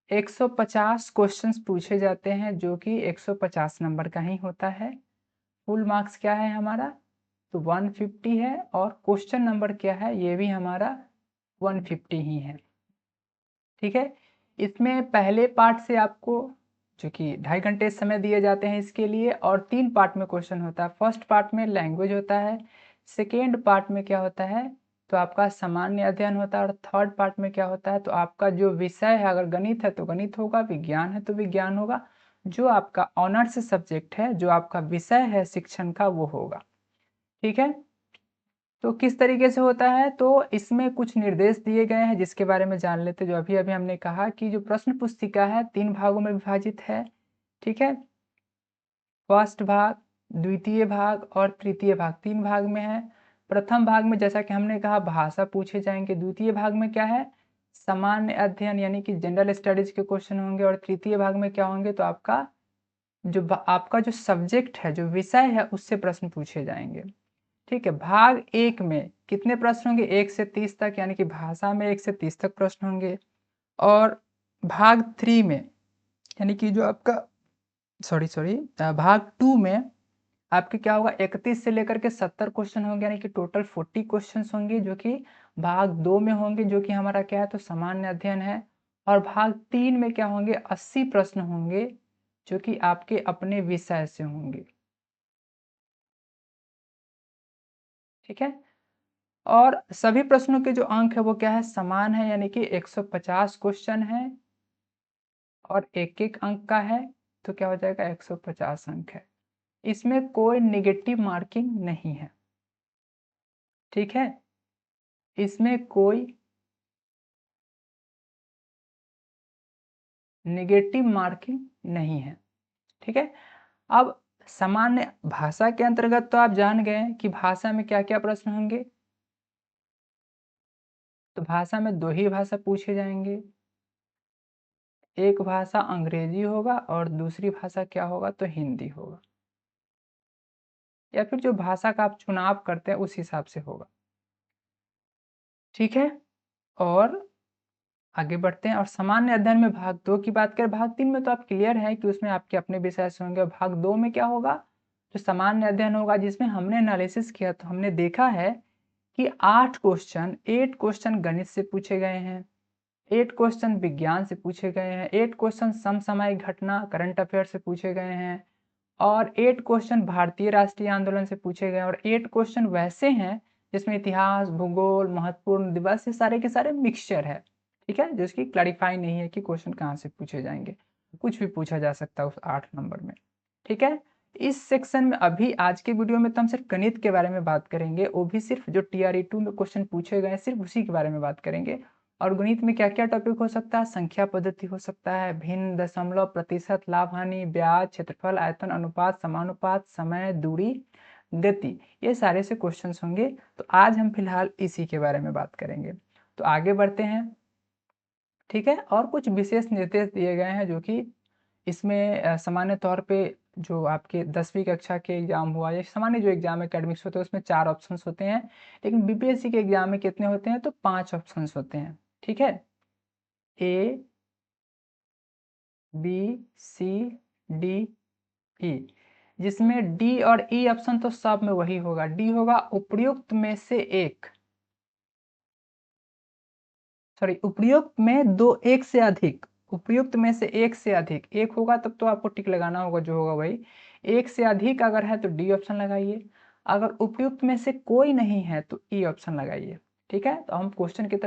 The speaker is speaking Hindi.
150 क्वेश्चंस पूछे जाते हैं जो कि 150 नंबर का ही होता है। फुल मार्क्स क्या है हमारा, तो 150 है, और क्वेश्चन नंबर क्या है, ये भी हमारा 150 ही है। ठीक है, इसमें पहले पार्ट से आपको जो कि 2.5 घंटे समय दिए जाते हैं इसके लिए, और 3 पार्ट में क्वेश्चन होता है। फर्स्ट पार्ट में लैंग्वेज होता है, सेकेंड पार्ट में क्या होता है, तो आपका सामान्य अध्ययन होता है, और थर्ड पार्ट में क्या होता है, तो आपका जो विषय है, अगर गणित है तो गणित होगा, विज्ञान है तो विज्ञान होगा, जो आपका ऑनर्स सब्जेक्ट है, जो आपका विषय है शिक्षण का, वो होगा। ठीक है, तो किस तरीके से होता है, तो इसमें कुछ निर्देश दिए गए हैं जिसके बारे में जान लेते हैं। जो अभी अभी हमने कहा कि जो प्रश्न पुस्तिका है 3 भागों में विभाजित है। ठीक है, फर्स्ट भाग, द्वितीय भाग और तृतीय भाग, 3 भाग में है। प्रथम भाग में जैसा कि हमने कहा भाषा पूछे जाएंगे, द्वितीय भाग में क्या है, सामान्य अध्ययन यानी कि जनरल स्टडीज के क्वेश्चन होंगे, और तृतीय भाग में क्या होंगे, तो आपका जो सब्जेक्ट है, जो विषय है, उससे प्रश्न पूछे जाएंगे। ठीक है, भाग 1 में कितने प्रश्न होंगे, 1 से 30 तक, यानी कि भाषा में 1 से 30 तक प्रश्न होंगे। और भाग 3 में यानी कि जो आपका भाग 2 में आपके क्या होगा, 31 से लेकर के 70 क्वेश्चन होंगे, यानी कि टोटल 40 क्वेश्चन होंगे, जो कि भाग 2 में होंगे, जो कि हमारा क्या है, तो सामान्य अध्ययन है। और भाग 3 में क्या होंगे, 80 प्रश्न होंगे, जो कि आपके अपने विषय से होंगे। ठीक है, और सभी प्रश्नों के जो अंक है वो क्या है, समान है, यानी कि 150 क्वेश्चन है और एक एक अंक का है, तो क्या हो जाएगा, 150 अंक है। इसमें कोई नेगेटिव मार्किंग नहीं है। ठीक है, इसमें कोई नेगेटिव मार्किंग नहीं है। ठीक है, अब सामान्य भाषा के अंतर्गत तो आप जान गए कि भाषा में क्या क्या प्रश्न होंगे, तो भाषा में 2 ही भाषा पूछे जाएंगे। एक भाषा अंग्रेजी होगा और दूसरी भाषा क्या होगा, तो हिंदी होगा, या फिर जो भाषा का आप चुनाव करते हैं उस हिसाब से होगा। ठीक है, और आगे बढ़ते हैं। और सामान्य अध्ययन में भाग 2 की बात करें, भाग 3 में तो आप क्लियर है कि उसमें आपके अपने विषय से होंगे। और भाग 2 में क्या होगा, जो सामान्य अध्ययन होगा, जिसमें हमने एनालिसिस किया, तो हमने देखा है कि 8 क्वेश्चन गणित से पूछे गए हैं, 8 क्वेश्चन विज्ञान से पूछे गए हैं, 8 क्वेश्चन समसामयिक घटना करंट अफेयर से पूछे गए हैं, और 8 क्वेश्चन भारतीय राष्ट्रीय आंदोलन से पूछे गए, और 8 क्वेश्चन वैसे हैं जिसमें इतिहास, भूगोल, महत्वपूर्ण दिवस, ये सारे के सारे मिक्सचर है। ठीक है, जिसकी क्लैरिफाई नहीं है कि क्वेश्चन कहाँ से पूछे जाएंगे, कुछ भी पूछा जा सकता है उस 8 नंबर में। ठीक है, इस सेक्शन में अभी आज के वीडियो में तो हम सिर्फ गणित के बारे में बात करेंगे, वो भी सिर्फ जो TRE2 में क्वेश्चन पूछे गए सिर्फ उसी के बारे में बात करेंगे। और गणित में क्या क्या टॉपिक हो सकता है, संख्या पद्धति हो सकता है, भिन्न, दशमलव, प्रतिशत, लाभ हानि, ब्याज, क्षेत्रफल, आयतन, अनुपात, समानुपात, समय, दूरी, गति, ये सारे से क्वेश्चंस होंगे। तो आज हम फिलहाल इसी के बारे में बात करेंगे, तो आगे बढ़ते हैं। ठीक है, और कुछ विशेष निर्देश दिए गए हैं जो कि इसमें सामान्य तौर पे जो आपके 10वीं कक्षा के एग्जाम हुआ या सामान्य जो एग्जाम एकेडमिक्स होते हैं उसमें 4 ऑप्शंस होते हैं, लेकिन BPSC के एग्जाम में कितने होते हैं, तो 5 ऑप्शंस होते हैं। ठीक है, A, B, C, D, E, जिसमें D और E ऑप्शन तो सब में वही होगा। D होगा उपयुक्त में से एक, उपयुक्त में दो, एक से अधिक, उपयुक्त में से एक से अधिक, एक होगा तब तो आपको टिक लगाना होगा, जो होगा वही। एक से अधिक अगर है तो D ऑप्शन लगाइए, अगर उपयुक्त में से कोई नहीं है तो E ऑप्शन लगाइए। ठीक है, तो हम क्वेश्चन की तरफ